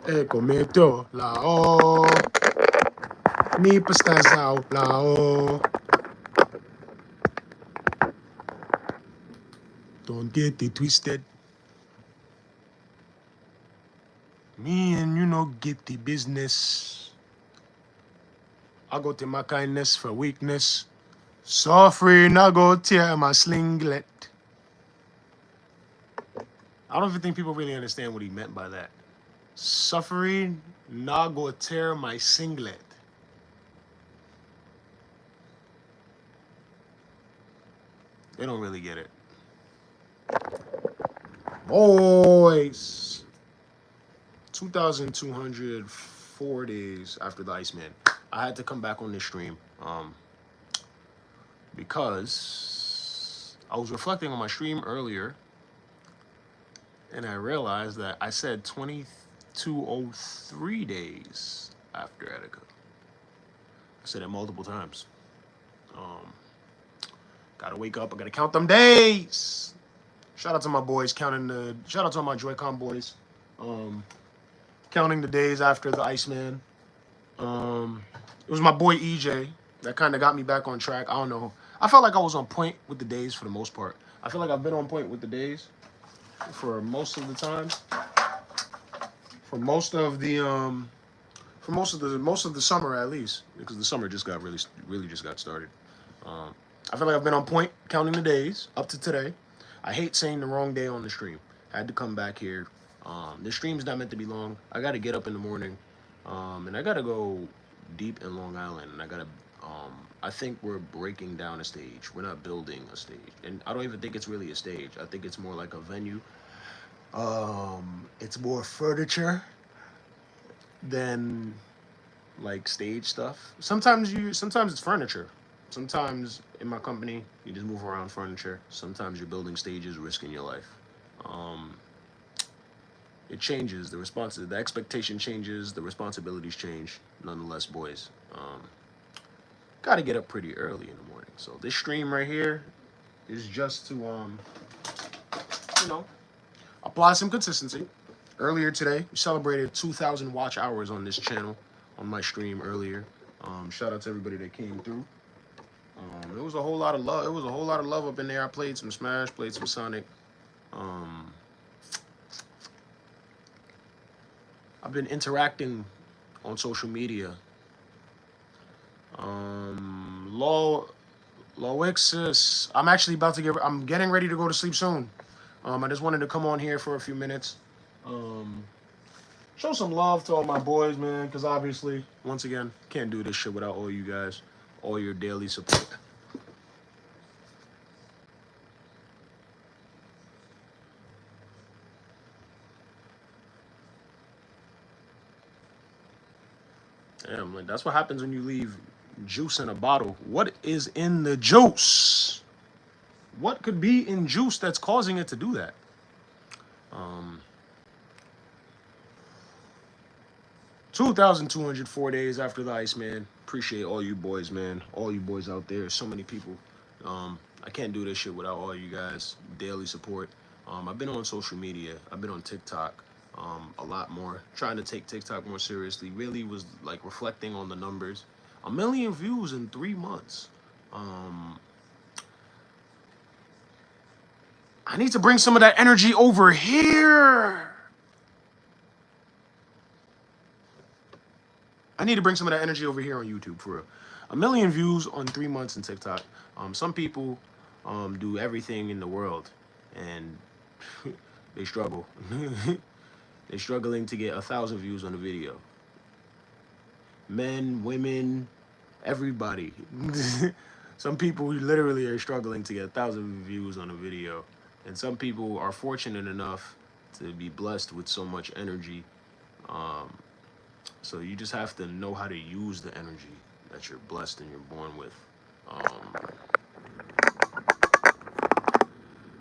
Cometo lao. Mi pastasao lao. Don't get it twisted. Me and you know get the business. I go to my kindness for weakness. Suffering, I go tear my slinglet. I don't even think people really understand what he meant by that. Suffering, nah go tear my singlet. They don't really get it. Boys. 2,204 days after the Iceman. I had to come back on this stream because I was reflecting on my stream earlier and I realized that I said 2,203 days after Etika. I said it multiple times. Gotta wake up. I gotta count them days. Shout out to my boys counting the. Shout out to my Joy-Con boys, counting the days after the Iceman. It was my boy EJ that kind of got me back on track. I don't know. I felt like I was on point with the days for the most part. I feel like I've been on point with the days for most of the time. For most of the most of the summer at least, because the summer just got really just got started. I feel like I've been on point counting the days up to today. I hate saying the wrong day on the stream. I had to come back here. The stream's not meant to be long. I got to get up in the morning, and I got to go deep in Long Island, and I got to. I think we're breaking down a stage. We're not building a stage, and I don't even think it's really a stage. I think it's more like a venue. It's more furniture than like stage stuff. Sometimes it's furniture. Sometimes in my company you just move around furniture. Sometimes you're building stages, risking your life. It changes. The expectation changes. The responsibilities change. Nonetheless, boys, got to get up pretty early in the morning. So this stream right here is just to you know, apply some consistency. Earlier today, we celebrated 2,000 watch hours on this channel, on my stream earlier. Shout out to everybody that came through. It was a whole lot of love. It was a whole lot of love up in there. I played some Smash, played some Sonic. I've been interacting on social media. Loixis, I'm actually about to I'm getting ready to go to sleep soon. I just wanted to come on here for a few minutes. Show some love to all my boys, man, because obviously, once again, can't do this shit without all you guys, all your daily support. Damn, like, that's what happens when you leave juice in a bottle. What is in the juice? What could be in juice that's causing it to do that? 2,204 days after the Iceman. Appreciate all you boys, man. All you boys out there. So many people. I can't do this shit without all you guys. Daily support. I've been on social media. I've been on TikTok a lot more. Trying to take TikTok more seriously. Really was like reflecting on the numbers. 1 million views in 3 months. I need to bring some of that energy over here. I need to bring some of that energy over here on YouTube for real. 1 million views on 3 months in TikTok. Some people do everything in the world, and they struggle. They're struggling to get 1,000 views on a video. Men, women, everybody. Some people literally are struggling to get 1,000 views on a video, and some people are fortunate enough to be blessed with so much energy. So you just have to know how to use the energy that you're blessed and you're born with.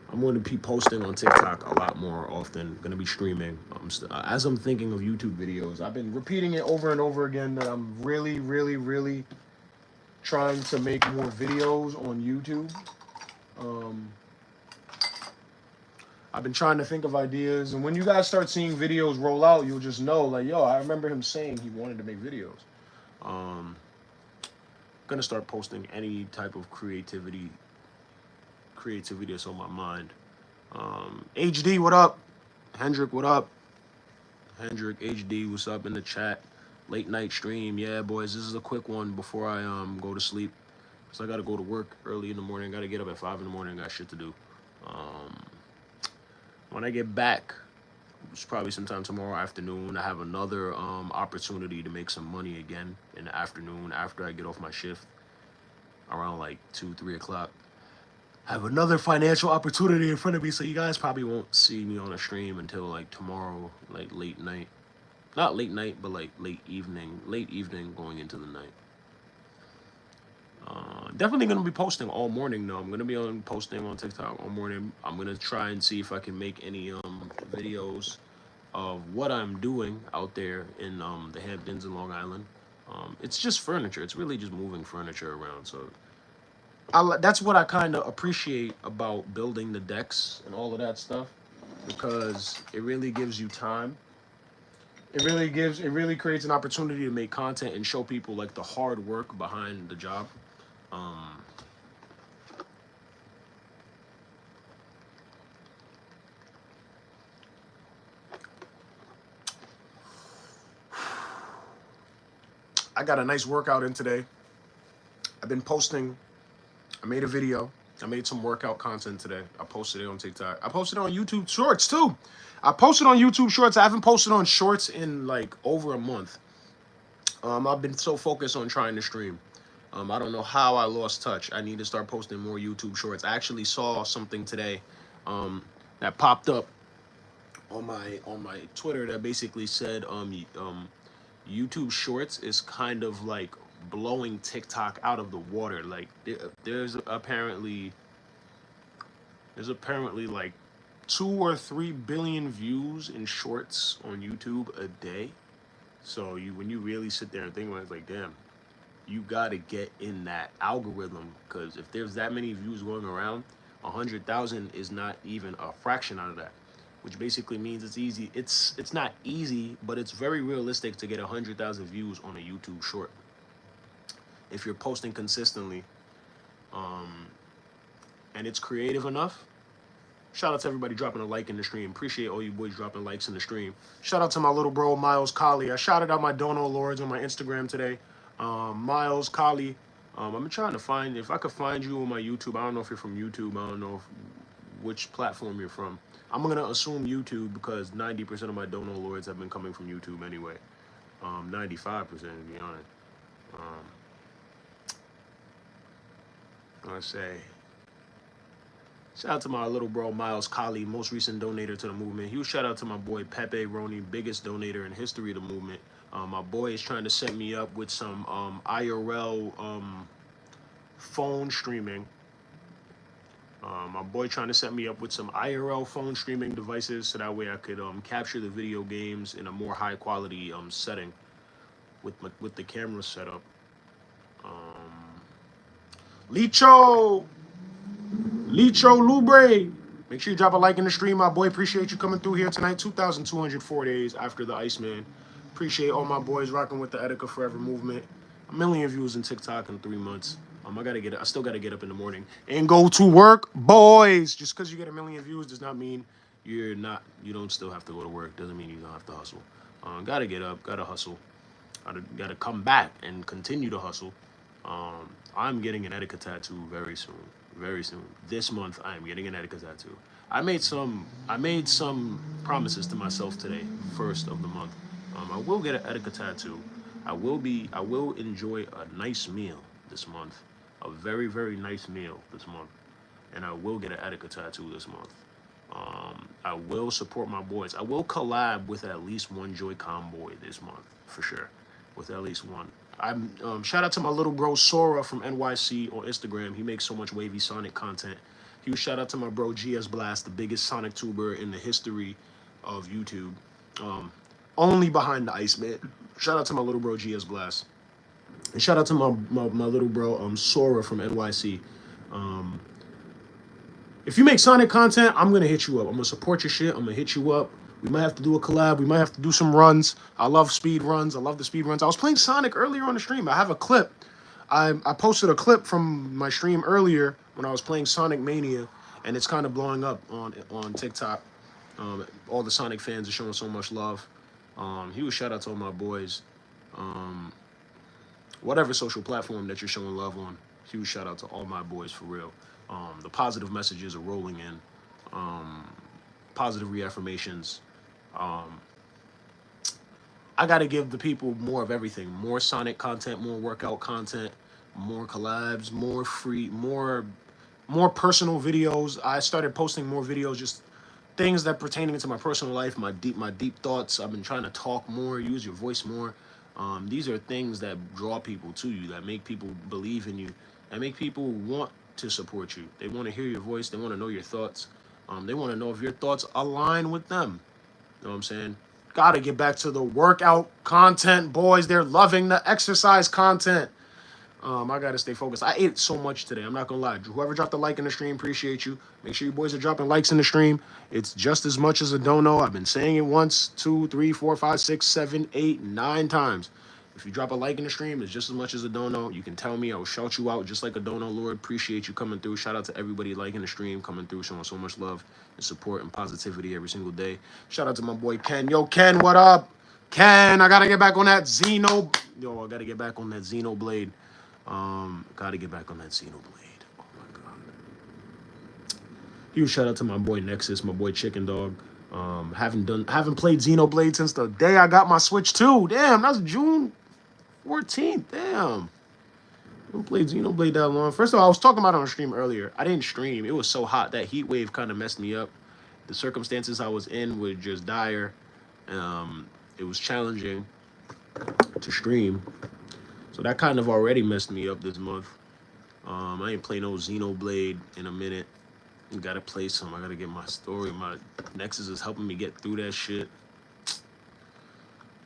I'm going to be posting on TikTok a lot more often. Going to be streaming. As I'm thinking of YouTube videos, I've been repeating it over and over again that I'm really, really, really trying to make more videos on YouTube. I've been trying to think of ideas, and when you guys start seeing videos roll out, you'll just know, like, yo, I remember him saying he wanted to make videos. Gonna start posting any type of creativity that's on my mind. HD, what up? Hendrick, what up? Hendrick HD, what's up in the chat? Late night stream, yeah, boys. This is a quick one before I go to sleep. So I gotta go to work early in the morning. Gotta get up at 5 in the morning. Got shit to do. When I get back, it's probably sometime tomorrow afternoon. I have another opportunity to make some money again in the afternoon after I get off my shift around like 2-3 o'clock. I have another financial opportunity in front of me, so you guys probably won't see me on a stream until like tomorrow, like late night. Not late night, but like late evening going into the night. Definitely gonna be posting all morning though. I'm gonna be posting on TikTok all morning. I'm gonna try and see if I can make any videos of what I'm doing out there in the Hamptons in Long Island. It's just furniture. It's really just moving furniture around. So that's what I kind of appreciate about building the decks and all of that stuff, because it really gives you time. It really creates an opportunity to make content and show people like the hard work behind the job. I got a nice workout in today. I've been posting. I made a video. I made some workout content today. I posted it on TikTok. I posted it on YouTube Shorts too. I posted on YouTube Shorts. I haven't posted on Shorts in like over a month. I've been so focused on trying to stream. I don't know how I lost touch. I need to start posting more YouTube Shorts. I actually saw something today that popped up on my Twitter that basically said YouTube Shorts is kind of like blowing TikTok out of the water. Like there's apparently like 2 or 3 billion views in Shorts on YouTube a day. So when you really sit there and think about it, it's like, damn, you gotta get in that algorithm, because if there's that many views going around, 100,000 is not even a fraction out of that. Which basically means it's easy. It's not easy, but it's very realistic to get 100,000 views on a YouTube short if you're posting consistently, and it's creative enough. Shout out to everybody dropping a like in the stream. Appreciate all you boys dropping likes in the stream. Shout out to my little bro Miles Colley. I shouted out my Dono Lords on my Instagram today. Miles Colley. I'm trying to find, if I could find you on my YouTube. I don't know if you're from YouTube. I don't know which platform you're from. I'm gonna assume YouTube, because 90% of my Dono Lords have been coming from YouTube anyway. 95% to be honest. Let's say, shout out to my little bro Miles Colley, most recent donator to the movement. Huge shout out to my boy Pepe Roney, biggest donator in history of the movement. My boy is trying to set me up with some IRL phone streaming. My boy trying to set me up with some IRL phone streaming devices, so that way I could capture the video games in a more high quality setting with the camera setup. Licho Lubre, make sure you drop a like in the stream, my boy. Appreciate you coming through here tonight. 2,204 days after the Iceman. Appreciate all my boys rocking with the Etika Forever movement. 1 million views in TikTok in 3 months. I still gotta get up in the morning and go to work, boys. Just because you get 1 million views does not mean you don't still have to go to work. Doesn't mean you don't have to hustle. Gotta get up, gotta hustle. Gotta come back and continue to hustle. I'm getting an Etika tattoo very soon. Very soon. This month I am getting an Etika tattoo. I made some promises to myself today, first of the month. I will get an Etika tattoo. I will enjoy a nice meal this month. A very, very nice meal this month. And I will get an Etika tattoo this month. I will support my boys. I will collab with at least one Joy-Con boy this month, for sure. With at least one. Shout out to my little bro Sora from NYC on Instagram. He makes so much wavy Sonic content. Huge shout out to my bro GS Blast, the biggest Sonic tuber in the history of YouTube. Only behind the Iceman. Shout out to my little bro GS Blast. And shout out to my little bro Sora from NYC. If you make Sonic content, I'm gonna hit you up. I'm gonna support your shit. I'm gonna hit you up. We might have to do a collab. We might have to do some runs. I love speed runs. I love the speed runs. I was playing Sonic earlier on the stream. I have a clip. I posted a clip from my stream earlier when I was playing Sonic Mania, and it's kind of blowing up on TikTok. All the Sonic fans are showing so much love. Huge shout out to all my boys. Whatever social platform that you're showing love on, huge shout out to all my boys for real. The positive messages are rolling in. Positive reaffirmations. I got to give the people more of everything. More Sonic content, more workout content, more collabs, more personal videos. I started posting more videos, just things that pertaining to my personal life, my deep thoughts. I've been trying to talk more, use your voice more. These are things that draw people to you, that make people believe in you, that make people want to support you. They want to hear your voice. They want to know your thoughts. They want to know if your thoughts align with them. You know what I'm saying? Gotta get back to the workout content, boys. They're loving the exercise content. I gotta stay focused. I ate so much today. I'm not gonna lie. Whoever dropped a like in the stream, appreciate you. Make sure you boys are dropping likes in the stream. It's just as much as a dono. I've been saying it once, two, three, four, five, six, seven, eight, 9 times. If you drop a like in the stream, it's just as much as a dono. You can tell me. I will shout you out just like a dono, Lord. Appreciate you coming through. Shout out to everybody liking the stream, coming through, showing so much love and support and positivity every single day. Shout out to my boy Ken. Yo, Ken, what up? Ken, I gotta get back on that Xeno. Yo, I gotta get back on that Xenoblade. Gotta get back on that Xenoblade. Oh my god. Huge shout out to my boy Nexus, my boy Chicken Dog. Haven't played Xenoblade since the day I got my Switch 2. Damn, that's June 14th. Damn. I haven't played Xenoblade that long. First of all, I was talking about it on stream earlier. I didn't stream. It was so hot. That heat wave kind of messed me up. The circumstances I was in were just dire. It was challenging to stream. So that kind of already messed me up this month. I ain't play no Xenoblade in a minute. Gotta play some. I gotta get my story. My Nexus is helping me get through that shit.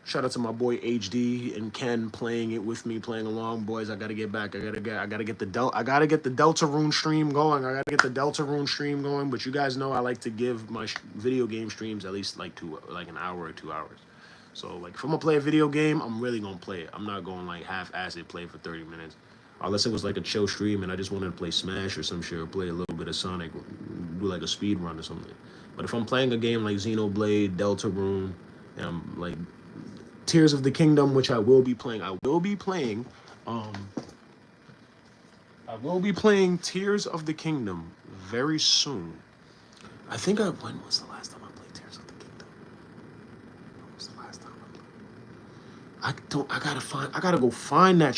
Shout out to my boy HD and Ken playing it with me, playing along, boys. I gotta get back. I gotta get the Deltarune stream going. I gotta get the Deltarune stream going. But you guys know I like to give my video game streams at least like an hour or 2 hours. So like if I'm gonna play a video game, I'm really gonna play it. I'm not going like half-ass it, play for 30 minutes. Unless it was like a chill stream and I just wanted to play Smash or some shit, or play a little bit of Sonic, do like a speed run or something. But if I'm playing a game like Xenoblade, Deltarune, and I'm like Tears of the Kingdom, which I will be playing. I will be playing Tears of the Kingdom very soon. When was the last time I played Tears of the Kingdom? When was the last time I played? I gotta go find that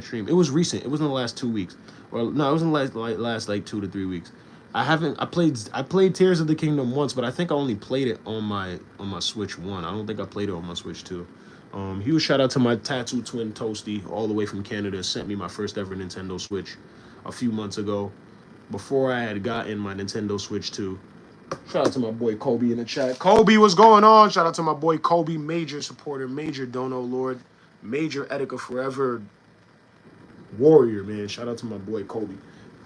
stream. It was recent. It was in the last 2 weeks. Or no, it was in the last like 2 to 3 weeks. I played Tears of the Kingdom once, but I think I only played it on my Switch 1. I don't think I played it on my Switch 2. Huge shout out to my tattoo twin Toasty, all the way from Canada, sent me my first ever Nintendo Switch a few months ago, before I had gotten my Nintendo Switch 2. Shout out to my boy Kobe in the chat. Kobe, what's going on? Shout out to my boy Kobe, major supporter, major dono lord, major Etika forever warrior, man. Shout out to my boy Kobe.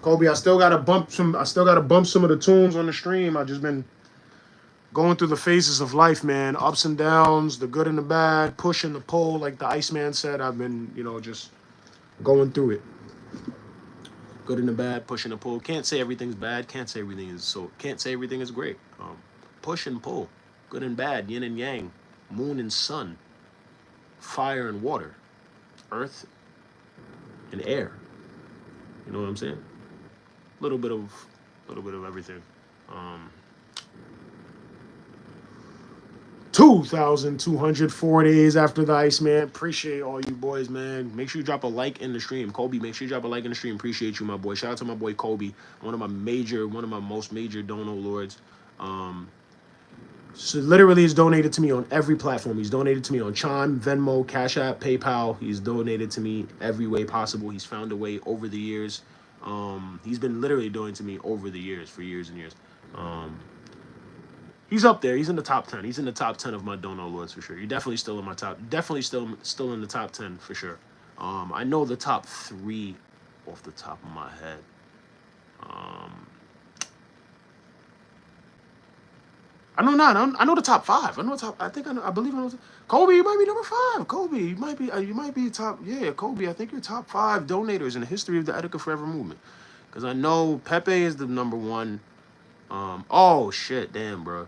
Kobe, I still gotta bump some of the tunes on the stream. I just been going through the phases of life, man. Ups and downs, the good and the bad, push and the pull, like the Iceman said. I've been, just going through it. Good and the bad, push and the pull. Can't say everything's bad. Can't say everything is great. Push and pull, good and bad, yin and yang, moon and sun, fire and water, earth and air. You know what I'm saying? Little bit of everything. 2,204 days after the Iceman. Appreciate all you boys, man. Make sure you drop a like in the stream. Kobe, make sure you drop a like in the stream. Appreciate you, my boy. Shout out to my boy Kobe, one of my most major dono lords. So literally he's donated to me on every platform. He's donated to me on Chime, Venmo, Cash App, PayPal. He's donated to me every way possible. He's found a way over the years. He's been literally doing to me over the years, for years and years. He's up there. He's in the top 10. He's in the top 10 of my dono lords for sure. You're definitely still in my top. Definitely still in the top 10 for sure. I know the top 3 off the top of my head. I know not. I know the top five. I know the top. I think I know. I believe I know. Kobe, you might be number five. Kobe, you might be. You might be top. Yeah, Kobe. I think you're top five donators in the history of the Etika Forever movement. Because I know Pepe is the number one. Oh shit, damn, bro.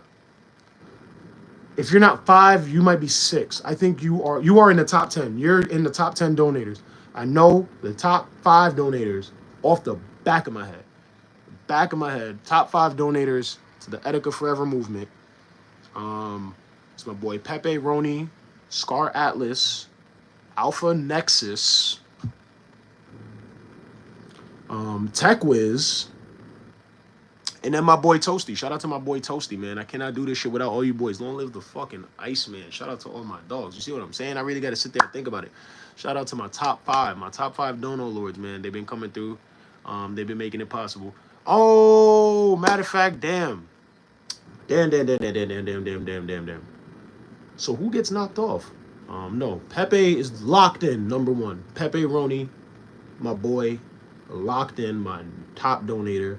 If you're not five, you might be six. I think you are. You are in the top 10. You're in the top 10 donators. I know the top five donators off the back of my head. Back of my head. Top five donators to the Etika Forever movement. It's my boy Pepe Roni, Scar Atlas, Alpha Nexus, Tech Wiz, and then my boy Toasty. Shout out to my boy Toasty, man. I cannot do this shit without all you boys. Long live the fucking Iceman. Shout out to all my dogs. You see what I'm saying? I really got to sit there and think about it. Shout out to my top five dono lords, man. They've been coming through. They've been making it possible. Oh, matter of fact, damn. Damn. So who gets knocked off? No, Pepe is locked in, number one. Pepe Roni, my boy, locked in, my top donator.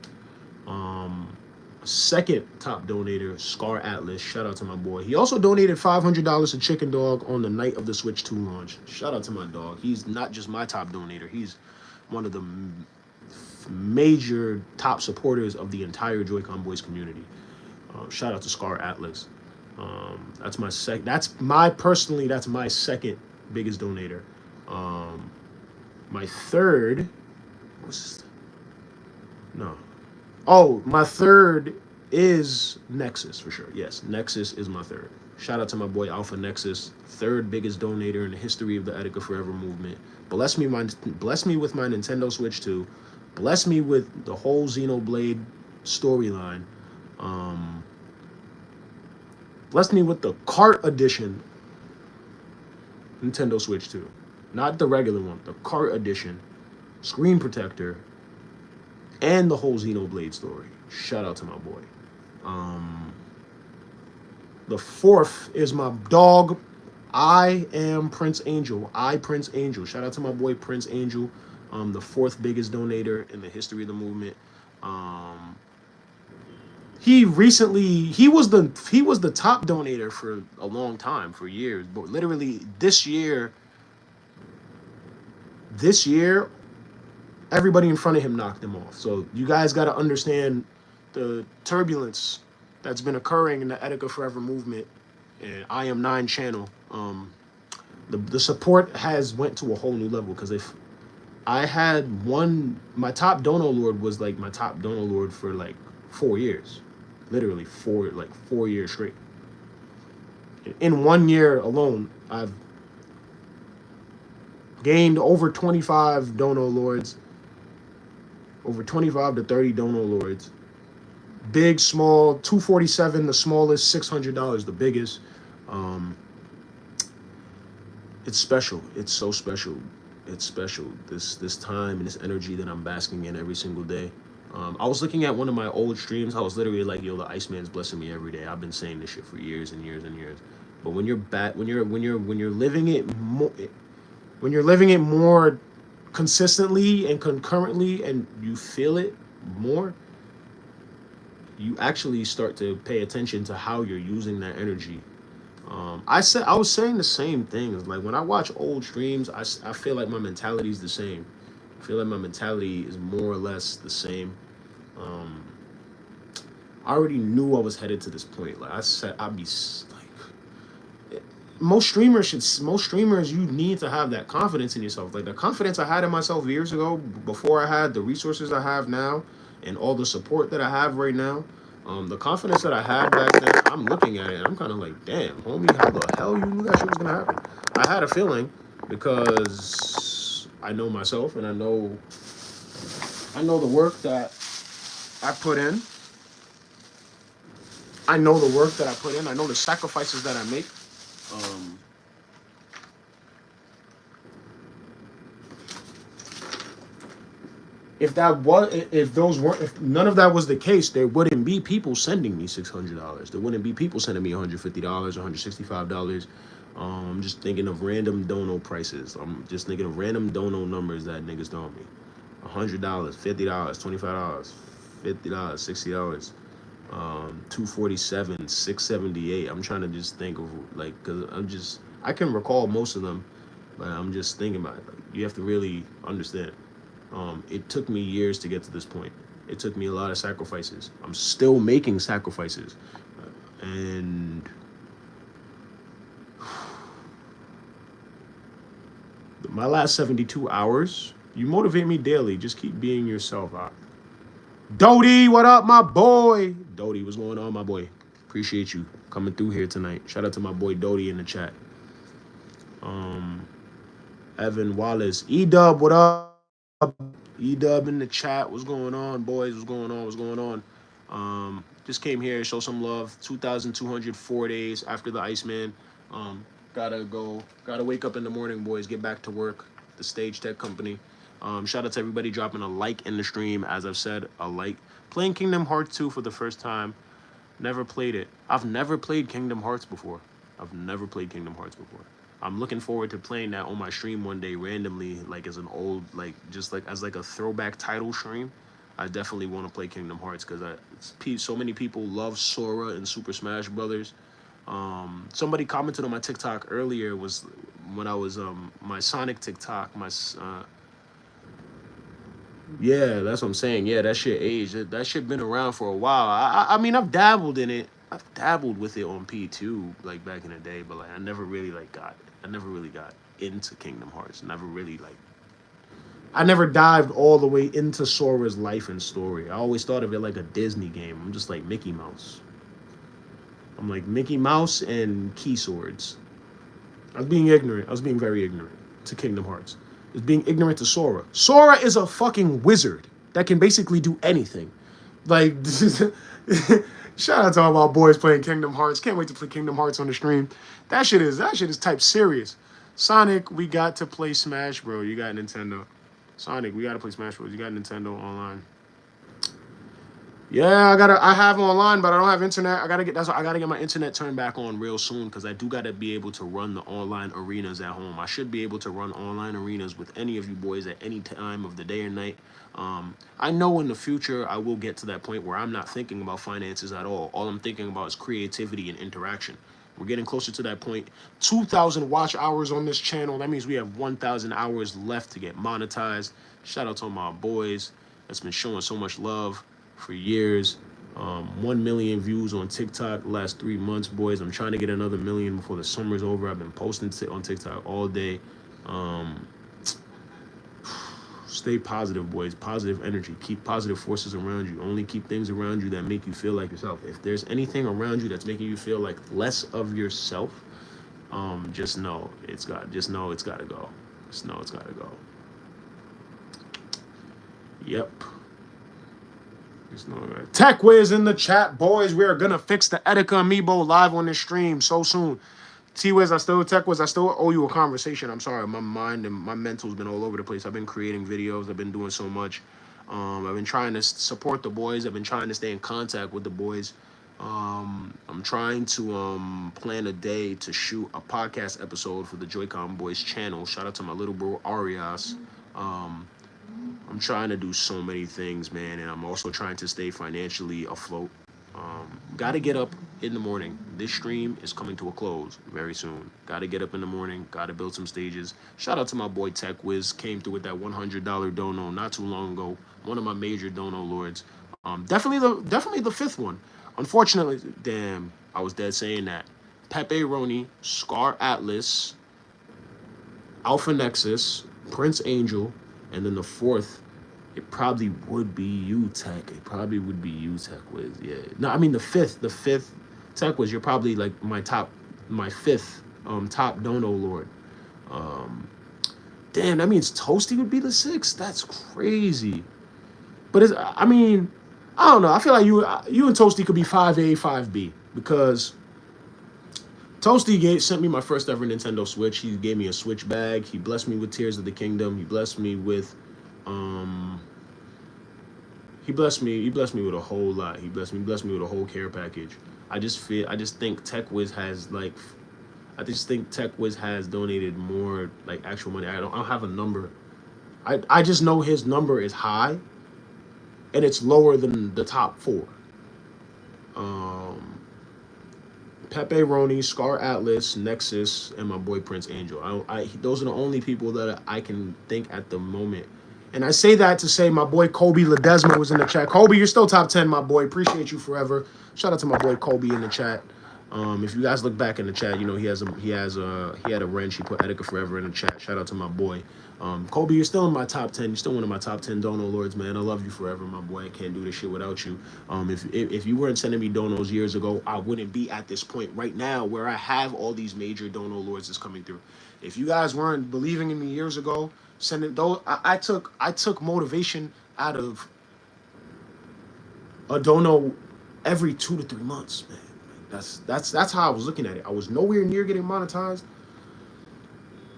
Second top donator, Scar Atlas. Shout out to my boy. He also donated $500 to Chicken Dog on the night of the Switch 2 launch. Shout out to my dog. He's not just my top donator. He's one of the major top supporters of the entire Joy-Con Boys community. Shout out to Scar Atlas. That's my that's my second biggest donator. My third was no. Oh, my third is Nexus for sure. Yes, Nexus is my third. Shout out to my boy Alpha Nexus, third biggest donator in the history of the Etika Forever movement. Bless me with my Nintendo Switch 2. Bless me with the whole Xenoblade storyline. Bless me with the cart edition Nintendo Switch 2. Not the regular one, the cart edition, screen protector, and the whole Xenoblade story. Shout out to my boy. The fourth is my dog. I am Prince Angel. Prince Angel. Shout out to my boy Prince Angel. The fourth biggest donator in the history of the movement. He was the top donator for a long time, for years. But literally this year, everybody in front of him knocked him off. So you guys got to understand the turbulence that's been occurring in the Etika Forever movement and IAM9INE channel. The support has went to a whole new level, because if I had my top dono lord was like my top dono lord for like 4 years, literally 4 years straight. In 1 year alone, I've gained over 25 dono lords, over 25 to 30 dono lords. Big, small, 247 the smallest, $600 the biggest. It's special. It's so special. It's special. This time and this energy that I'm basking in every single day. I was looking at one of my old streams. I was literally like, "Yo, the Iceman's blessing me every day." I've been saying this shit for years and years and years. But when you're living it more consistently and concurrently, and you feel it more, you actually start to pay attention to how you're using that energy. I was saying the same thing. Like when I watch old streams, I feel like my mentality is the same. I feel like my mentality is more or less the same. I already knew I was headed to this point. Like I said, I'd be like, most streamers, you need to have that confidence in yourself. Like the confidence I had in myself years ago, before I had the resources I have now and all the support that I have right now. The confidence that I had back then, I'm looking at it and I'm kind of like, damn, homie, how the hell you knew that shit was gonna happen? I had a feeling, because I know myself and I know the work that I put in. I know the work that I put in. I know the sacrifices that I make. If none of that was the case, there wouldn't be people sending me $600. There wouldn't be people sending me $150, $165. I'm just thinking of random dono prices. I'm just thinking of random dono numbers that niggas throwing me. $100, $50, $25, $50, $60. 247, 678. I'm trying to just think of like, cause I can recall most of them, but I'm just thinking about it. Like, you have to really understand. It took me years to get to this point. It took me a lot of sacrifices. I'm still making sacrifices, and my last 72 hours. You motivate me daily. Just keep being yourself. Dodie, what up, my boy? Dodie, what's going on, my boy? Appreciate you coming through here tonight. Shout out to my boy Dodie in the chat. Evan Wallace, E-Dub, what up? E-Dub in the chat. What's going on, boys? What's going on? What's going on? Just came here to show some love. 2,204 days after the Iceman. Gotta go. Gotta wake up in the morning, boys. Get back to work. The Stage Tech Company. Shout out to everybody dropping a like in the stream. As I've said, a like. Playing Kingdom Hearts 2 for the first time. Never played it. I've never played Kingdom Hearts before. I've never played Kingdom Hearts before. I'm looking forward to playing that on my stream one day randomly, like as an old, like just like as like a throwback title stream. I definitely want to play Kingdom Hearts because so many people love Sora and Super Smash Brothers. Somebody commented on my TikTok earlier was when I was my Sonic TikTok, yeah, that's what I'm saying. Yeah, that shit aged. That shit been around for a while. I mean, I've dabbled in it. I've dabbled with it on P2 like back in the day, but like I never really like got. I never really got into Kingdom Hearts. Never really like. I never dived all the way into Sora's life and story. I always thought of it like a Disney game. I'm just like Mickey Mouse. I'm like Mickey Mouse and key swords. I was being ignorant. I was being very ignorant to Kingdom Hearts. I was being ignorant to Sora. Sora is a fucking wizard that can basically do anything. Like, shout out to all my boys playing Kingdom Hearts. Can't wait to play Kingdom Hearts on the stream. That shit is type serious. Sonic, we got to play Smash Bros. You got Nintendo. Sonic, we got to play Smash Bros. You got Nintendo online. Yeah, I have online, but I don't have internet. I gotta get my internet turned back on real soon because I do gotta be able to run the online arenas at home. I should be able to run online arenas with any of you boys at any time of the day or night. I know in the future I will get to that point where I'm not thinking about finances at all. All I'm thinking about is creativity and interaction. We're getting closer to that point. 2,000 watch hours on this channel. That means we have 1,000 hours left to get monetized. Shout out to my boys that's been showing so much love for years. 1 million views on TikTok the last 3 months, boys. I'm trying to get another million before the summer's over. I've been posting on TikTok all day. Stay positive, boys. Positive energy. Keep positive forces around you. Only keep things around you that make you feel like yourself. If there's anything around you that's making you feel like less of yourself, just know it's got to go. Just know it's got to go. Yep. Tech Wiz in the chat, boys. We are gonna fix the Etika amiibo live on this stream so soon. T-Wiz, Tech Wiz, I still owe you a conversation. I'm sorry, my mind and my mental's been all over the place. I've been creating videos. I've been doing so much. I've been trying to support the boys. I've been trying to stay in contact with the boys. I'm trying to plan a day to shoot a podcast episode for the Joy-Con Boys channel. Shout out to my little bro Arias. I'm trying to do so many things, man, and I'm also trying to stay financially afloat. Got to get up in the morning. This stream is coming to a close very soon. Got to get up in the morning. Got to build some stages. Shout out to my boy Tech Wiz. Came through with that $100 dono not too long ago. One of my major dono lords. Definitely the fifth one. Unfortunately, damn, I was dead saying that. Pepe Roni, Scar Atlas, Alpha Nexus, Prince Angel, and then the fourth, it probably would be you, Tech. It probably would be you, Tech Wiz. Yeah. No, I mean the fifth, Tech Wiz. You're probably like my fifth top dono lord. Damn, that means Toasty would be the sixth. That's crazy. But I mean, I don't know. I feel like you and Toasty could be 5A, 5B because Toasty sent me my first ever Nintendo Switch. He gave me a Switch bag. He blessed me with Tears of the Kingdom. He blessed me with he blessed me with a whole lot. He blessed me with a whole care package. I just think Tech Wiz has donated more like actual money. I don't have a number. I just know his number is high and it's lower than the top 4. Pepe Roni, Scar Atlas, Nexus, and my boy Prince Angel. Those are the only people that I can think at the moment. And I say that to say my boy Kobe Ledesma was in the chat. Kobe, you're still top 10, my boy. Appreciate you forever. Shout out to my boy Kobe in the chat. If you guys look back in the chat, you know he had a wrench. He put Etika Forever in the chat. Shout out to my boy. Kobe, you're still in my top 10. You're still one of my top 10 dono lords, man. I love you forever, my boy. I can't do this shit without you. If you weren't sending me donos years ago, I wouldn't be at this point right now where I have all these major dono lords that's coming through. If you guys weren't believing in me years ago, sending those, I took motivation out of a dono every 2 to 3 months, man. That's how I was looking at it. I was nowhere near getting monetized.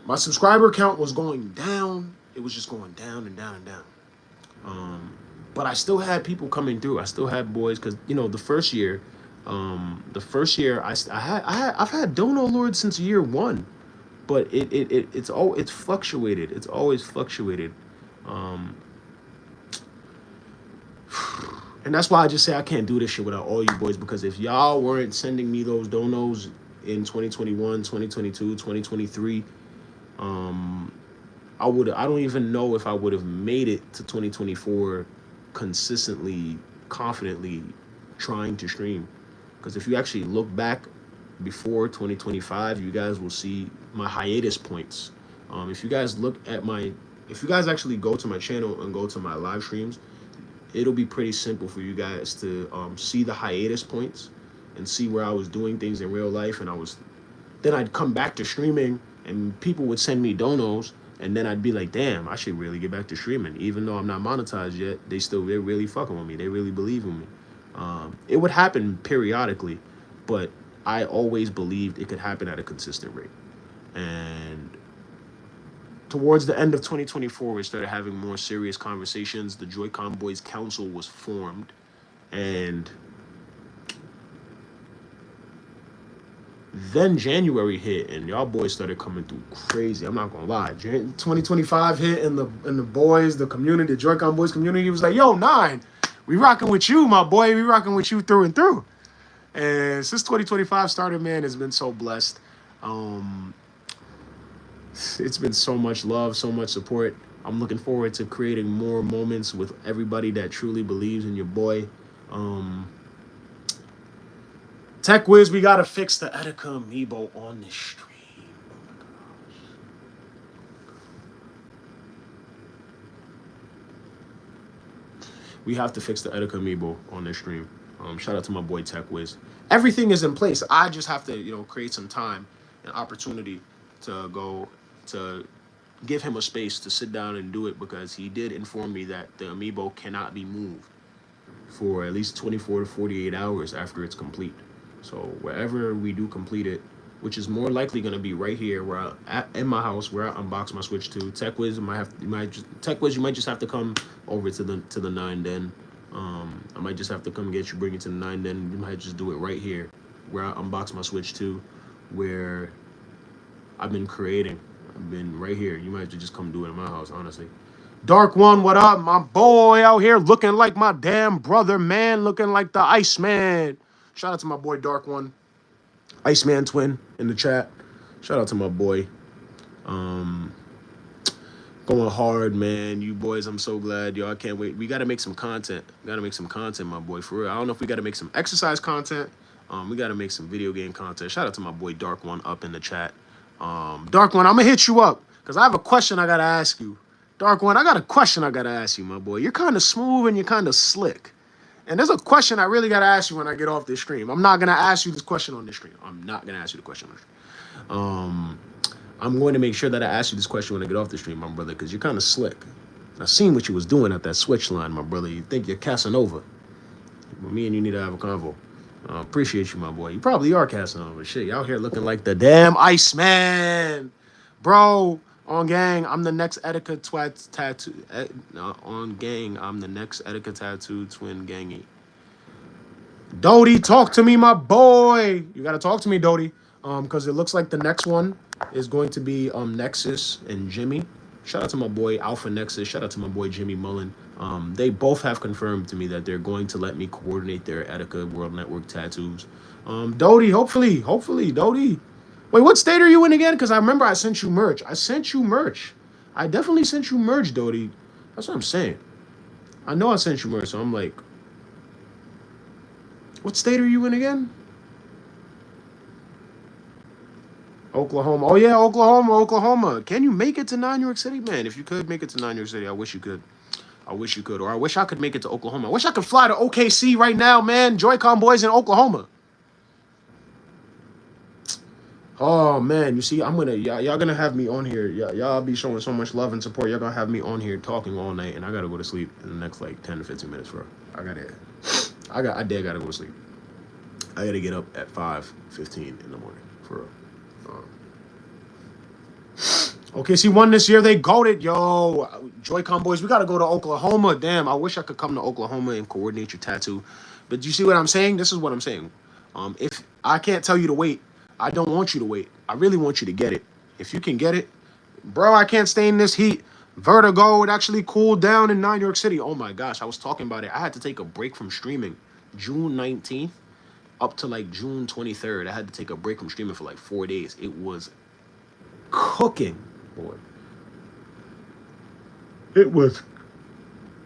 My subscriber count was going down. It was just going down and down and down. But I still had people coming through. I still had boys because the first year I've had dono lord since year one, but it's fluctuated. It's always fluctuated. And that's why I just say I can't do this shit without all you boys, because if y'all weren't sending me those donos in 2021, 2022, 2023, I don't even know if I would have made it to 2024 consistently, confidently trying to stream. Because if you actually look back before 2025, you guys will see my hiatus points. If you guys actually go to my channel and go to my live streams, it'll be pretty simple for you guys to see the hiatus points and see where I was doing things in real life. And then I'd come back to streaming and people would send me donos, and then I'd be like, damn, I should really get back to streaming. Even though I'm not monetized yet, they're really fucking with me. They really believe in me. It would happen periodically, but I always believed it could happen at a consistent rate. And towards the end of 2024, we started having more serious conversations. The Joy-Con Boys Council was formed, and then January hit, and y'all boys started coming through crazy. I'm not gonna lie. 2025 hit, and the boys, the community, the Joy-Con Boys community was like, yo, Nine, we rocking with you, my boy. We rocking with you through and through. And since 2025 started, man, it's been so blessed. It's been so much love, so much support. I'm looking forward to creating more moments with everybody that truly believes in your boy. Tech Wiz, we gotta fix the Etika amiibo on this stream. Oh my gosh. We have to fix the Etika amiibo on this stream. Shout out to my boy Tech Wiz. Everything is in place. I just have to, create some time and opportunity to give him a space to sit down and do it, because he did inform me that the amiibo cannot be moved for at least 24 to 48 hours after it's complete. So wherever we do complete it, which is more likely going to be right here in my house where I unbox my Switch 2. Tech Wiz, you might just have to come over to the 9 Den. I might just have to come get you, bring you to the 9 Den. You might just do it right here where I unbox my Switch 2, where I've been creating. I've been right here. You might just come do it in my house, honestly. Dark One, what up? My boy out here looking like my damn brother, man. Looking like the Iceman. Shout out to my boy Dark One. Iceman Twin in the chat. Shout out to my boy. Going hard, man. You boys, I'm so glad. Y'all, I can't wait. We got to make some content. Got to make some content, my boy, for real. I don't know if we got to make some exercise content. We got to make some video game content. Shout out to my boy Dark One up in the chat. Dark One, I'm going to hit you up because I have a question I got to ask you. Dark One, I got a question I got to ask you, my boy. You're kind of smooth and you're kind of slick. And there's a question I really got to ask you when I get off this stream. I'm not going to ask you this question on this stream. I'm not going to ask you the question on this stream. I'm going to make sure that I ask you this question when I get off the stream, my brother, because you're kind of slick. I seen what you was doing at that switch line, my brother. You think you're Casanova. But me and you need to have a convo. Appreciate you, my boy. You probably are Casanova. Shit, y'all here looking like the damn Iceman. Bro, on gang, I'm the next Etika tattoo. On gang, I'm the next Etika tattoo twin gangy. Doty, talk to me, my boy. You got to talk to me, Doty. Because it looks like the next one is going to be Nexus and Jimmy. Shout out to my boy Alpha Nexus. Shout out to my boy Jimmy Mullen. They both have confirmed to me that they're going to let me coordinate their Etika World Network tattoos. Dodie, hopefully, Dodie. Wait, what state are you in again? Because I remember I sent you merch. I definitely sent you merch, Dodie. That's what I'm saying. I know I sent you merch, so I'm like, what state are you in again? Oklahoma. Oh yeah, Oklahoma. Can you make it to New York City, man? If you could make it to New York City, I wish you could. I wish you could, or I wish I could make it to Oklahoma. I wish I could fly to OKC right now, man. Joy-Con boys in Oklahoma. Oh man, you see, I'm gonna y'all gonna have me on here. Y'all be showing so much love and support. Y'all gonna have me on here talking all night, and I gotta go to sleep in the next like 10 to 15 minutes, bro. I dare gotta go to sleep. I gotta get up at 5:15 in the morning for real. OKC won this year. They goated, yo. Joy-Con boys, we gotta go to Oklahoma. Damn, I wish I could come to Oklahoma and coordinate your tattoo. But you see what I'm saying? This is what I'm saying. If I can't tell you to wait, I don't want you to wait. I really want you to get it. If you can get it, bro, I can't stay in this heat. Vertigo would actually cool down in New York City. Oh my gosh, I was talking about it. I had to take a break from streaming June 19th up to like June 23rd. I had to take a break from streaming for like 4 days. It was cooking, boy. It was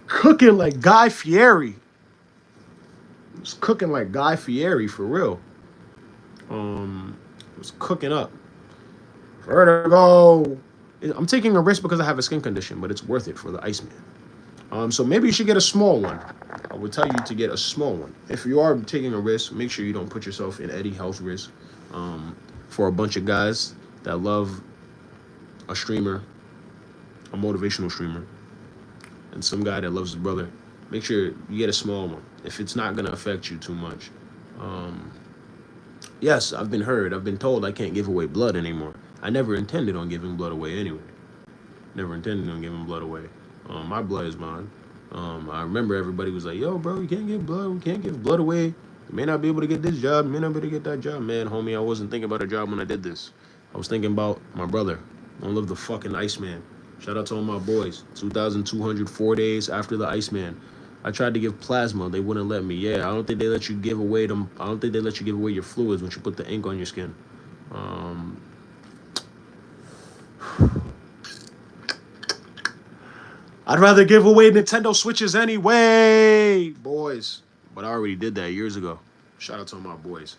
cooking like Guy Fieri. It was cooking like Guy Fieri for real. It was cooking up. Vertigo. I'm taking a risk because I have a skin condition, but it's worth it for the Iceman. So maybe you should get a small one. I would tell you to get a small one. If you are taking a risk, make sure you don't put yourself in any health risk. For a bunch of guys that love a streamer, a motivational streamer, and some guy that loves his brother, make sure you get a small one if it's not going to affect you too much. Yes, I've been told I can't give away blood anymore. I never intended on giving blood away anyway. Never intended on giving blood away. My blood is mine. I remember everybody was like, yo, bro, you can't give blood. We can't give blood away. You may not be able to get this job. You may not be able to get that job. Man, homie, I wasn't thinking about a job when I did this. I was thinking about my brother. I love the fucking Iceman. Shout out to all my boys. 2,204 days after the Iceman. I tried to give plasma. They wouldn't let me. Yeah, I don't think they let you give away them. I don't think they let you give away your fluids once you put the ink on your skin. I'd rather give away Nintendo Switches anyway, boys. But I already did that years ago. Shout out to all my boys.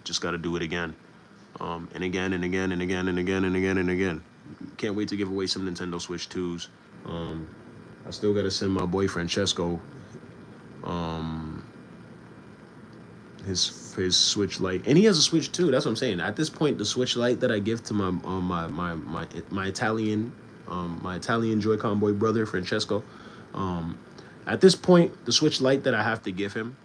Just got to do it again. And again, and again, and again, and again, and again, and again. Can't wait to give away some Nintendo Switch 2s. I still got to send my boy Francesco his Switch Lite, and he has a Switch too. That's what I'm saying. At this point, the Switch Lite that I give to my Italian Joy-Con boy brother Francesco, at this point, the Switch Lite that I have to give him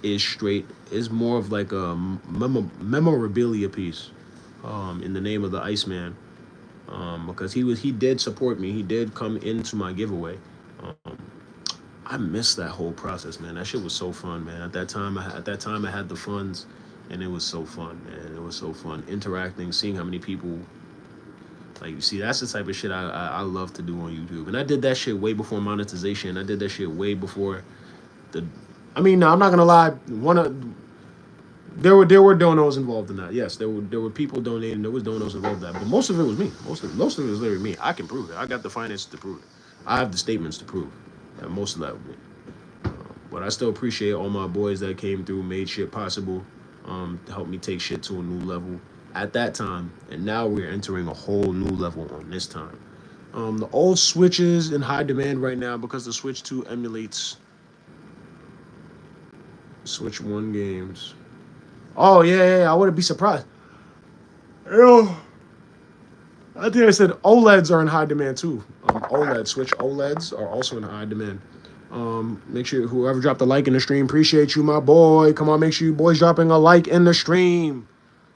is more of like a memorabilia piece, in the name of the Iceman, because he did support me. He did come into my giveaway. I missed that whole process, man. That shit was so fun, man. At that time, I had the funds, and it was so fun, man. It was so fun interacting, seeing how many people. Like, you see, that's the type of shit I love to do on YouTube. And I did that shit way before monetization. I did that shit way before I mean, no, I'm not gonna lie. There were donos involved in that. Yes, there were people donating. There was donos involved in that. But most of it was me. Most of it was literally me. I can prove it. I got the finances to prove it. I have the statements to prove that most of that was me. But I still appreciate all my boys that came through, made shit possible, to help me take shit to a new level at that time. And now we're entering a whole new level on this time. The old Switch is in high demand right now because the Switch 2 emulates Switch 1 games. Oh, yeah, I wouldn't be surprised. Ew. I think I said OLEDs are in high demand too. Switch OLEDs are also in high demand. Make sure whoever dropped a like in the stream, appreciate you, my boy. Come on, make sure you boys dropping a like in the stream.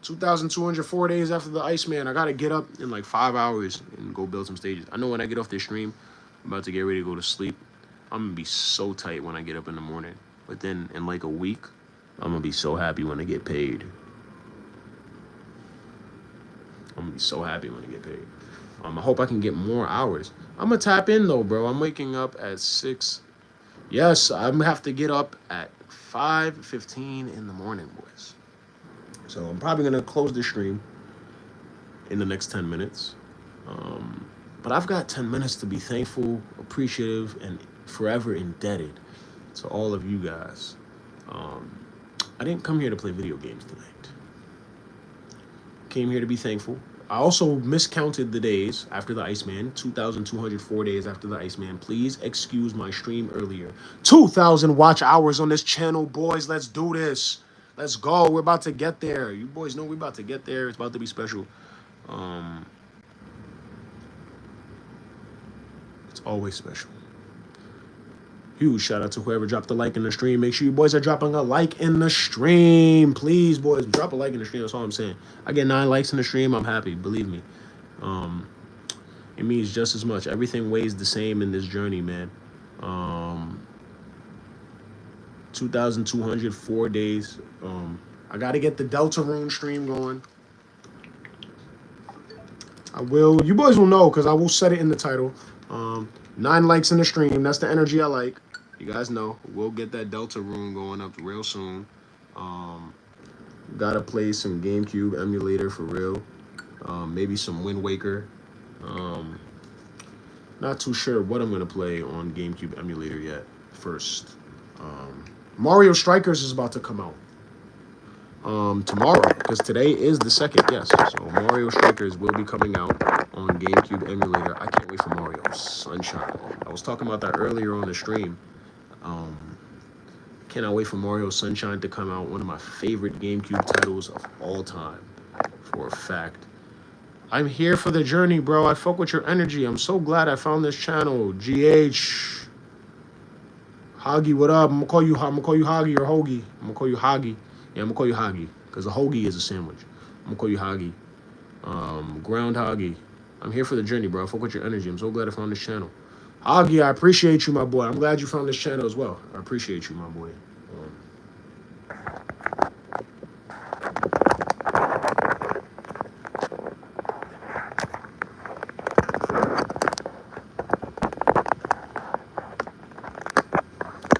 2,204 days after the Iceman. I gotta get up in like 5 hours and go build some stages. I know when I get off this stream, I'm about to get ready to go to sleep. I'm gonna be so tight when I get up in the morning. But then in like a week, I'm gonna be so happy when I get paid. I'm gonna be so happy when I get paid. I hope I can get more hours. I'm gonna tap in though, bro. I'm waking up at 6. Yes, I'm gonna have to get up at 5:15 in the morning, boys. So I'm probably gonna close the stream in the next 10 minutes. But I've got 10 minutes to be thankful, appreciative, and forever indebted to all of you guys. I didn't come here to play video games tonight. Came here to be thankful. I also miscounted the days after the Iceman. 2,204 days after the Iceman. Please excuse my stream earlier. 2,000 watch hours on this channel, boys. Let's do this. Let's go. We're about to get there. You boys know we're about to get there. It's about to be special. It's always special. Huge shout out to whoever dropped a like in the stream. Make sure you boys are dropping a like in the stream. Please, boys, drop a like in the stream. That's all I'm saying. I get 9 likes in the stream. I'm happy. Believe me. It means just as much. Everything weighs the same in this journey, man. 2,204 days. I got to get the Deltarune stream going. I will. You boys will know because I will set it in the title. 9 likes in the stream. That's the energy I like. You guys know. We'll get that Deltarune going up real soon. Gotta play some GameCube emulator for real. Maybe some Wind Waker. Not too sure what I'm gonna play on GameCube emulator yet. First, Mario Strikers is about to come out tomorrow because today is the 2nd. Yes, so Mario Strikers will be coming out on GameCube emulator. I can't wait for Mario Sunshine. I was talking about that earlier on the stream. Cannot wait for Mario Sunshine to come out. One of my favorite GameCube titles of all time, for a fact. I'm here for the journey, bro. I fuck with your energy. I'm so glad I found this channel. GH. Hoggy, what up? I'm gonna call you Hoggy or Hoagie. I'm gonna call you Hoggy. Yeah, I'm gonna call you Hoggy. Because a hoagie is a sandwich. I'm gonna call you Hoggy. Ground Hoggy. I'm here for the journey, bro. I fuck with your energy. I'm so glad I found this channel. Hoggy, I appreciate you, my boy. I'm glad you found this channel as well. I appreciate you, my boy.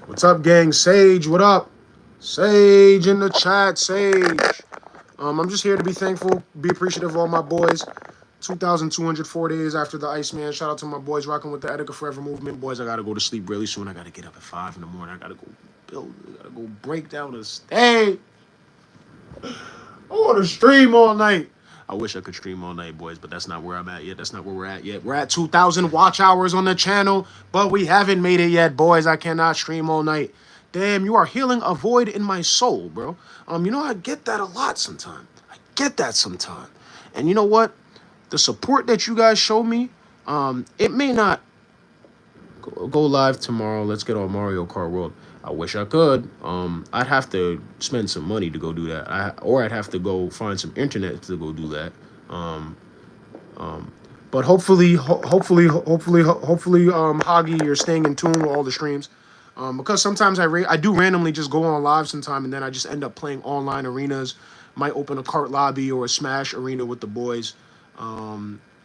What's up, gang? Sage, what up? Sage in the chat, Sage. I'm just here to be thankful, be appreciative of all my boys. 2,204 days after the Iceman. Shout out to my boys rocking with the Etika Forever movement. Boys, I gotta go to sleep really soon. I gotta get up at 5 in the morning. I gotta go build. I gotta go break down the stage. I want to stream all night. I wish I could stream all night, boys, but that's not where I'm at yet. That's not where we're at yet. We're at 2,000 watch hours on the channel, but we haven't made it yet, boys. I cannot stream all night. Damn, you are healing a void in my soul, bro. You know, I get that a lot sometimes. I get that sometimes. And you know what? The support that you guys show me, it may not go live tomorrow. Let's get on Mario Kart World. I wish I could. I'd have to spend some money to go do that. Or I'd have to go find some internet to go do that. But hopefully, Hoggy, you're staying in tune with all the streams. Because sometimes I do randomly just go on live sometime, and then I just end up playing online arenas. Might open a kart lobby or a Smash arena with the boys.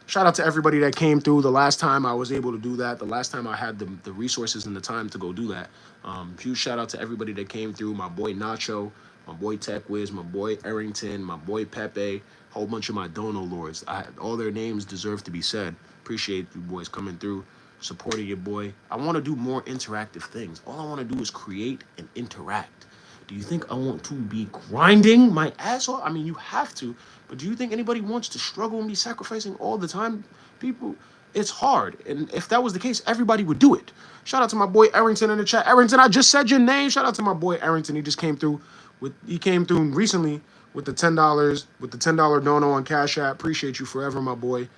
Shout out to everybody that came through the last time I was able to do that. The last time I had the resources and the time to go do that. Huge shout out to everybody that came through. My boy Nacho, my boy Tech Wiz, my boy Arrington, my boy Pepe, whole bunch of my Dono Lords. All their names deserve to be said. Appreciate you boys coming through, supporting your boy. I want to do more interactive things. All I want to do is create and interact. Do you think I want to be grinding my ass off? I mean, you have to. But do you think anybody wants to struggle and be sacrificing all the time? People, it's hard. And if that was the case, everybody would do it. Shout out to my boy Arrington in the chat. Arrington, I just said your name. Shout out to my boy Arrington. He just came through recently with the $10, with the $10 dono on Cash App. Appreciate you forever, my boy.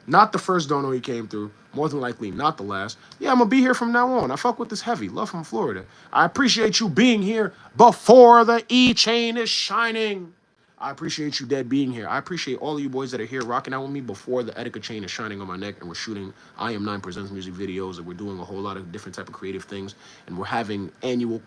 Not the first dono he came through. More than likely, not the last. Yeah, I'm going to be here from now on. I fuck with this heavy. Love from Florida. I appreciate you being here before the E-chain is shining. I appreciate you dead being here. I appreciate all of you boys that are here rocking out with me before the Etika chain is shining on my neck and we're shooting IAM9INE Presents music videos and we're doing a whole lot of different type of creative things and we're having annual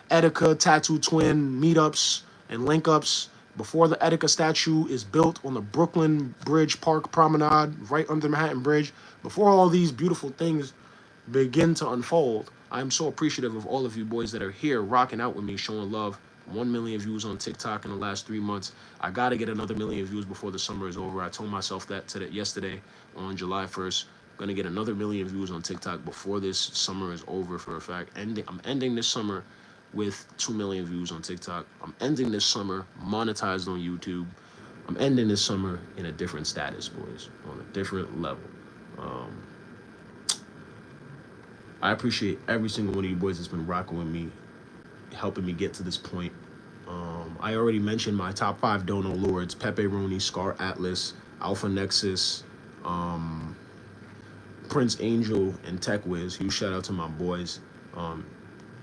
Etika Tattoo Twin meetups and link ups before the Etika statue is built on the Brooklyn Bridge Park Promenade, right under the Manhattan Bridge, before all these beautiful things begin to unfold, I'm so appreciative of all of you boys that are here rocking out with me, showing love. 1 million views on TikTok in the last 3 months. I gotta get another million views before the summer is over. I told myself that yesterday on July 1st. Gonna get another million views on TikTok before this summer is over for a fact. I'm ending this summer with 2 million views on TikTok. I'm ending this summer monetized on YouTube. I'm ending this summer in a different status, boys, on a different level. Um, I appreciate every single one of you boys that's been rocking with me, helping me get to this point. I already mentioned my top 5 dono lords: Pepe Rooney, Scar Atlas, Alpha Nexus, um, Prince Angel, and Tech Wiz. Huge shout out to my boys. Um,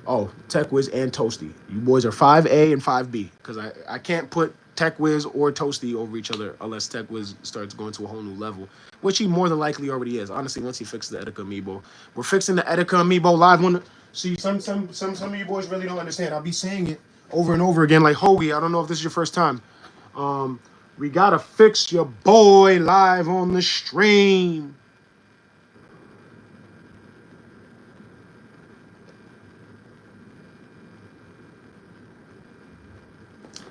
oh, Tech Wiz and Toasty. You boys are 5A and 5B, because I can't put Tech Wiz or Toasty over each other unless Tech Wiz starts going to a whole new level, which he more than likely already is. Honestly, once he fixes the Etika amiibo. We're fixing the Etika amiibo live on the... See, some of you boys really don't understand. I'll be saying it over and over again like Hoagie. I don't know if this is your first time. We gotta fix your boy live on the stream.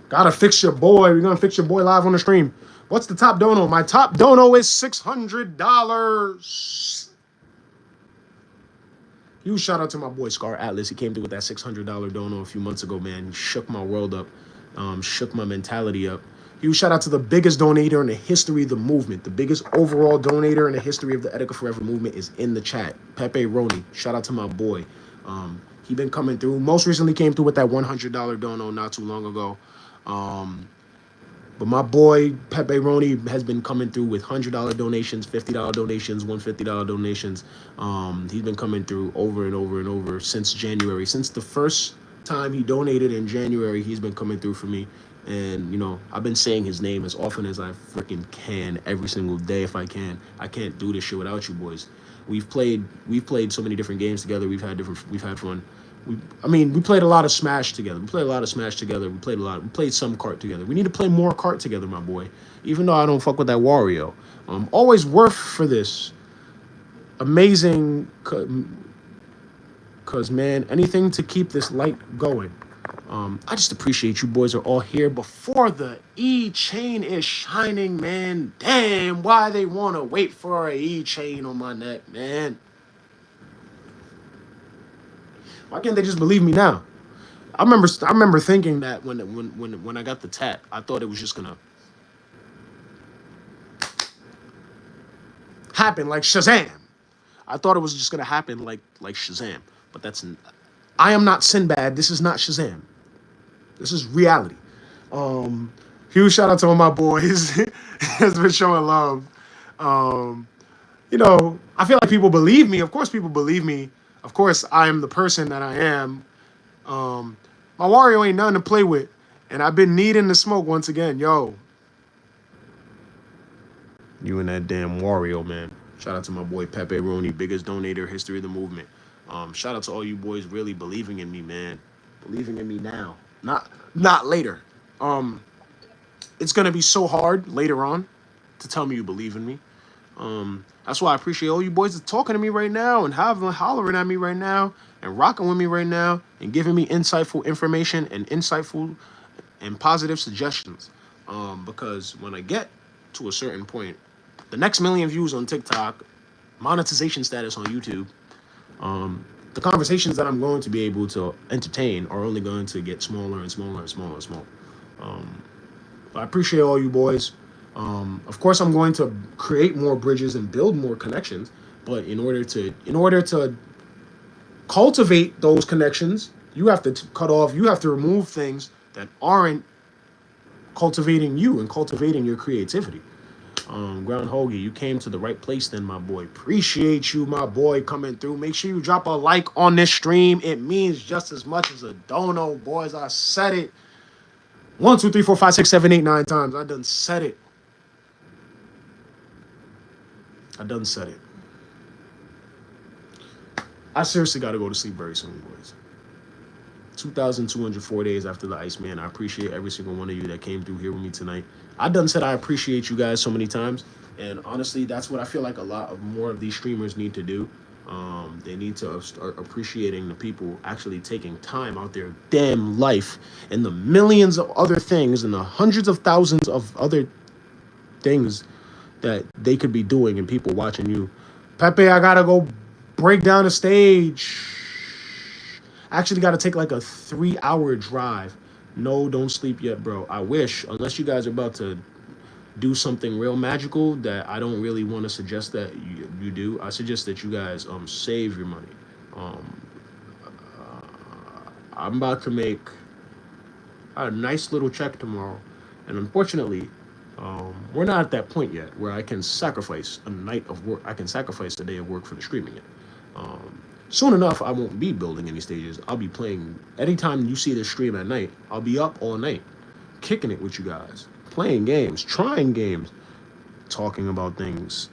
Gotta fix your boy. We're gonna fix your boy live on the stream. What's the top dono? My top dono is $600. Huge shout out to my boy Scar Atlas. He came through with that $600 dono a few months ago, man. He shook my world up, shook my mentality up. Huge shout out to the biggest donator in the history of the movement. The biggest overall donator in the history of the Etika Forever movement is in the chat. Pepe Roney. Shout out to my boy. He been coming through. Most recently came through with that $100 dono not too long ago. But my boy Pepe Roney has been coming through with $100 donations, $50 donations, $150 donations. He's been coming through over and over and over since January. Since the first time he donated in January, he's been coming through for me. And, you know, I've been saying his name as often as I freaking can, every single day if I can. I can't do this shit without you boys. We've played so many different games together. We've had fun. We played a lot of Smash together. We played some kart together. We need to play more kart together, my boy. Even though I don't fuck with that Wario. Always worth for this. Amazing, cause man, anything to keep this light going. I just appreciate you boys are all here before the E-chain is shining, man. Damn, why they wanna wait for a E-chain on my neck, man? Why can't they just believe me now? I remember thinking that when I got the tat, I thought it was just gonna happen like Shazam. I thought it was just gonna happen like Shazam. But I am not Sinbad. This is not Shazam. This is reality. Huge shout out to all my boys. Has been showing love. You know, I feel like people believe me. Of course, people believe me. Of course, I am the person that I am. My Wario ain't nothing to play with. And I've been needing to smoke once again. Yo. You and that damn Wario, man. Shout out to my boy Pepe Roney, biggest donator, history of the movement. Shout out to all you boys really believing in me, man. Believing in me now. Not later. It's gonna be so hard later on to tell me you believe in me. That's why I appreciate all you boys that talking to me right now and hollering at me right now and rocking with me right now and giving me insightful information and insightful and positive suggestions. Because when I get to a certain point, the next million views on TikTok, monetization status on YouTube, the conversations that I'm going to be able to entertain are only going to get smaller and smaller and smaller and smaller. I appreciate all you boys. Of course, I'm going to create more bridges and build more connections. But in order to cultivate those connections, you have to cut off. You have to remove things that aren't cultivating you and cultivating your creativity. Ground Hoagie, you came to the right place then, my boy. Appreciate you, my boy, coming through. Make sure you drop a like on this stream. It means just as much as a dono, boys. I said it 1, 2, 3, 4, 5, 6, 7, 8, 9 times. I done said it. I seriously got to go to sleep very soon, boys. 2,204 days after the Iceman. I appreciate every single one of you that came through here with me tonight. I done said I appreciate you guys so many times, and honestly, that's what I feel like a lot of more of these streamers need to do. They need to start appreciating the people actually taking time out their damn life and the millions of other things and the hundreds of thousands of other things that they could be doing and people watching you. Pepe, I gotta go break down the stage. I actually gotta take like a 3-hour drive. No, don't sleep yet, bro. I wish, unless you guys are about to do something real magical that I don't really want to suggest that you do. I suggest that you guys save your money. Um, I'm about to make a nice little check tomorrow, and unfortunately, we're not at that point yet where I can sacrifice a night of work. I can sacrifice a day of work for the streaming yet. Soon enough, I won't be building any stages. I'll be playing. Anytime you see this stream at night, I'll be up all night, kicking it with you guys, playing games, trying games, talking about things,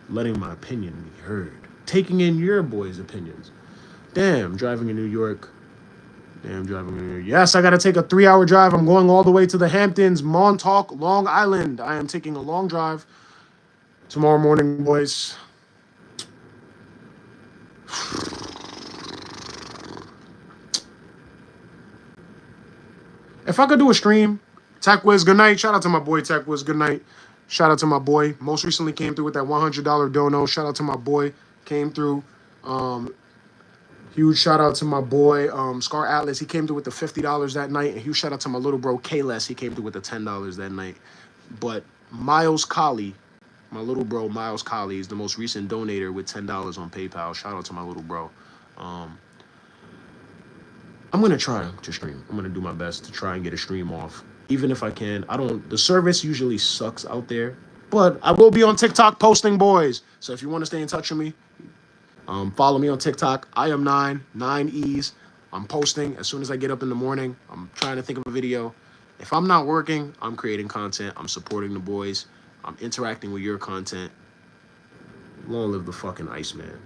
letting my opinion be heard, taking in your boys' opinions. Damn, driving in New York. Damn, driving in New York. Yes, I gotta take a 3-hour drive. I'm going all the way to the Hamptons, Montauk, Long Island. I am taking a long drive tomorrow morning, boys. If I could do a stream, Tech Wiz, good night. Shout out to my boy Tech Wiz, good night. Shout out to my boy. Most recently came through with that $100 dono. Shout out to my boy. Came through. Huge shout out to my boy Scar Atlas. He came through with the $50 that night. And huge shout out to my little bro Kayless. He came through with the $10 that night. But Miles Colley, my little bro Miles Colley, is the most recent donator with $10 on PayPal. Shout out to my little bro. I'm gonna try to stream. I'm gonna do my best to try and get a stream off, even if I can. The service usually sucks out there, but I will be on TikTok posting, boys. So if you want to stay in touch with me, follow me on TikTok. IAM9INE, 9 E's. I'm posting as soon as I get up in the morning. I'm trying to think of a video. If I'm not working, I'm creating content. I'm supporting the boys. I'm interacting with your content. Long live the fucking Iceman.